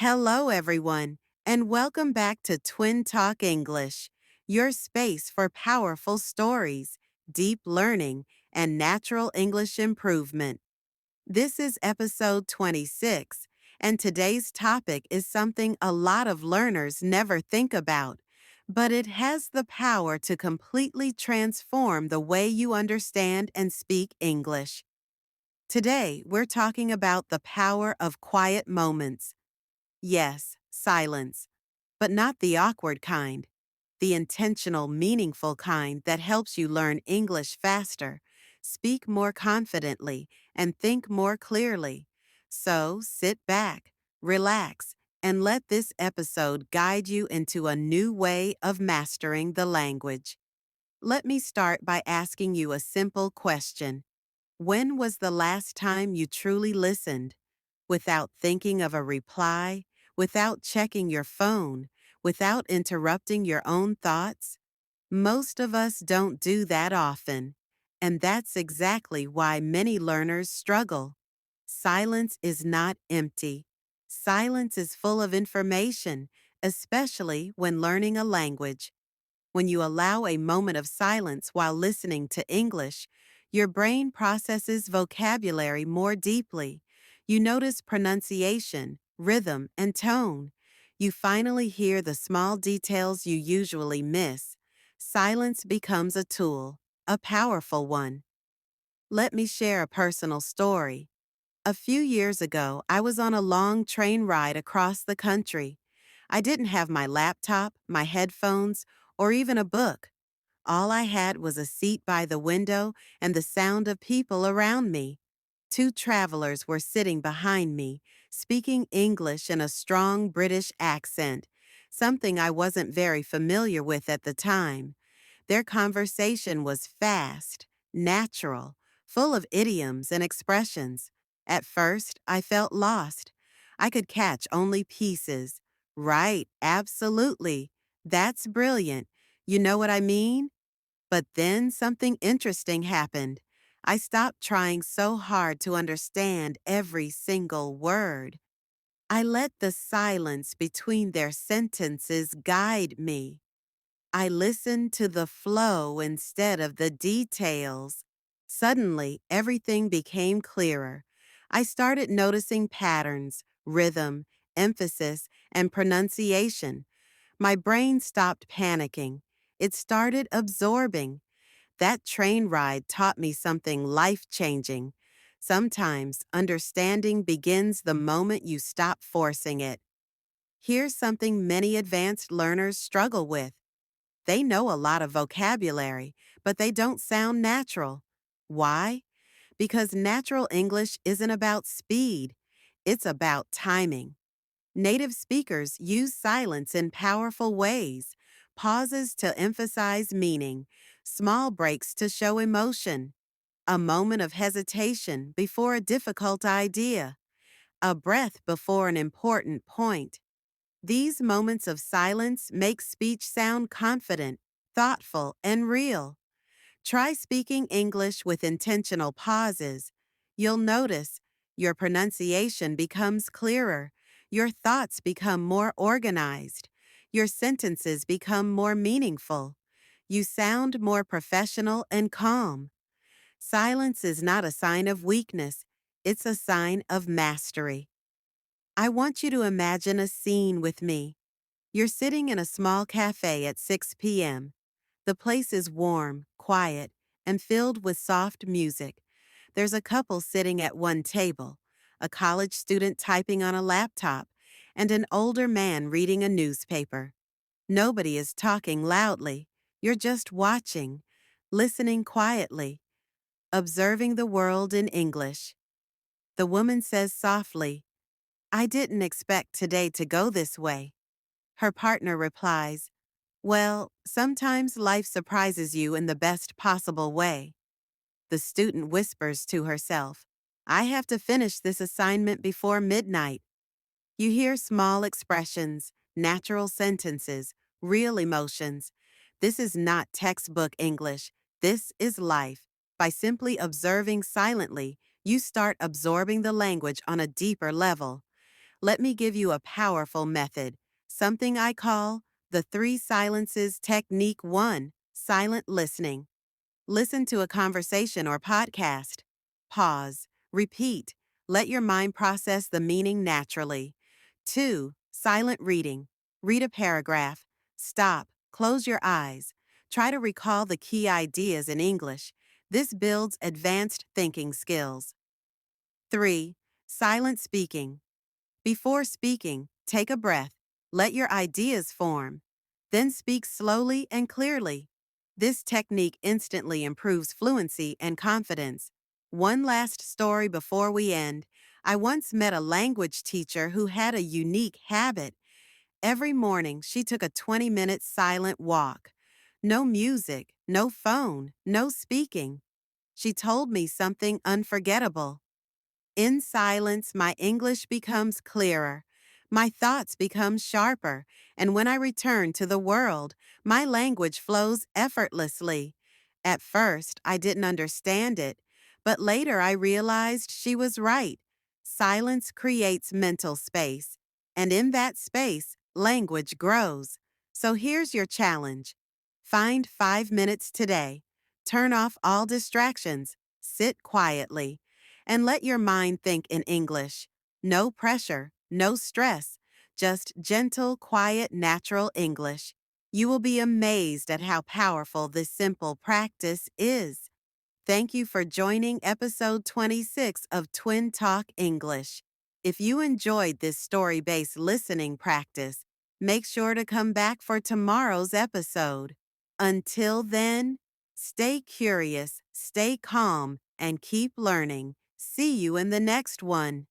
Hello, everyone, and welcome back to Twin Talk English, your space for powerful stories, deep learning, and natural English improvement. This is episode 26, and today's topic is something a lot of learners never think about, but it has the power to completely transform the way you understand and speak English. Today, we're talking about the power of quiet moments. Yes, silence, but not the awkward kind, the intentional, meaningful kind that helps you learn English faster, speak more confidently, and think more clearly. So sit back, relax, and let this episode guide you into a new way of mastering the language. Let me start by asking you a simple question. When was the last time you truly listened? Without thinking of a reply, without checking your phone, without interrupting your own thoughts? Most of us don't do that often, and that's exactly why many learners struggle. Silence is not empty. Silence is full of information, especially when learning a language. When you allow a moment of silence while listening to English, your brain processes vocabulary more deeply. You notice pronunciation, rhythm, and tone. You finally hear the small details you usually miss. Silence becomes a tool, a powerful one. Let me share a personal story. A few years ago, I was on a long train ride across the country. I didn't have my laptop, my headphones, or even a book. All I had was a seat by the window and the sound of people around me. Two travelers were sitting behind me, speaking English in a strong British accent, something I wasn't very familiar with at the time. Their conversation was fast, natural, full of idioms and expressions. At first, I felt lost. I could catch only pieces. Right, absolutely. That's brilliant. You know what I mean? But then something interesting happened. I stopped trying so hard to understand every single word. I let the silence between their sentences guide me. I listened to the flow instead of the details. Suddenly, everything became clearer. I started noticing patterns, rhythm, emphasis, and pronunciation. My brain stopped panicking. It started absorbing. That train ride taught me something life-changing. Sometimes understanding begins the moment you stop forcing it. Here's something many advanced learners struggle with. They know a lot of vocabulary, but they don't sound natural. Why? Because natural English isn't about speed, it's about timing. Native speakers use silence in powerful ways, pauses to emphasize meaning, small breaks to show emotion, a moment of hesitation before a difficult idea, a breath before an important point. These moments of silence make speech sound confident, thoughtful, and real. Try speaking English with intentional pauses. You'll notice your pronunciation becomes clearer, your thoughts become more organized, your sentences become more meaningful. You sound more professional and calm. Silence is not a sign of weakness, it's a sign of mastery. I want you to imagine a scene with me. You're sitting in a small cafe at 6 p.m. The place is warm, quiet, and filled with soft music. There's a couple sitting at one table, a college student typing on a laptop, and an older man reading a newspaper. Nobody is talking loudly. You're just watching, listening quietly, observing the world in English. The woman says softly, "I didn't expect today to go this way." Her partner replies, "Well, sometimes life surprises you in the best possible way." The student whispers to herself, "I have to finish this assignment before midnight." You hear small expressions, natural sentences, real emotions. This is not textbook English. This is life. By simply observing silently, you start absorbing the language on a deeper level. Let me give you a powerful method, something I call the three silences technique. 1. Silent listening. Listen to a conversation or podcast. Pause. Repeat. Let your mind process the meaning naturally. 2. Silent reading. Read a paragraph. Stop. Close your eyes. Try to recall the key ideas in English. This builds advanced thinking skills. 3. Silent speaking. Before speaking, take a breath. Let your ideas form. Then speak slowly and clearly. This technique instantly improves fluency and confidence. One last story before we end. I once met a language teacher who had a unique habit. Every morning, she took a 20-minute silent walk. No music, no phone, no speaking. She told me something unforgettable. In silence, my English becomes clearer, my thoughts become sharper, and when I return to the world, my language flows effortlessly. At first, I didn't understand it, but later I realized she was right. Silence creates mental space, and in that space, language grows. So here's your challenge. Find 5 minutes today. Turn off all distractions. Sit quietly and let your mind think in English. No pressure, no stress, just gentle, quiet, natural English. You will be amazed at how powerful this simple practice is. Thank you for joining episode 26 of Twin Talk English. If you enjoyed this story-based listening practice, make sure to come back for tomorrow's episode. Until then, stay curious, stay calm, and keep learning. See you in the next one.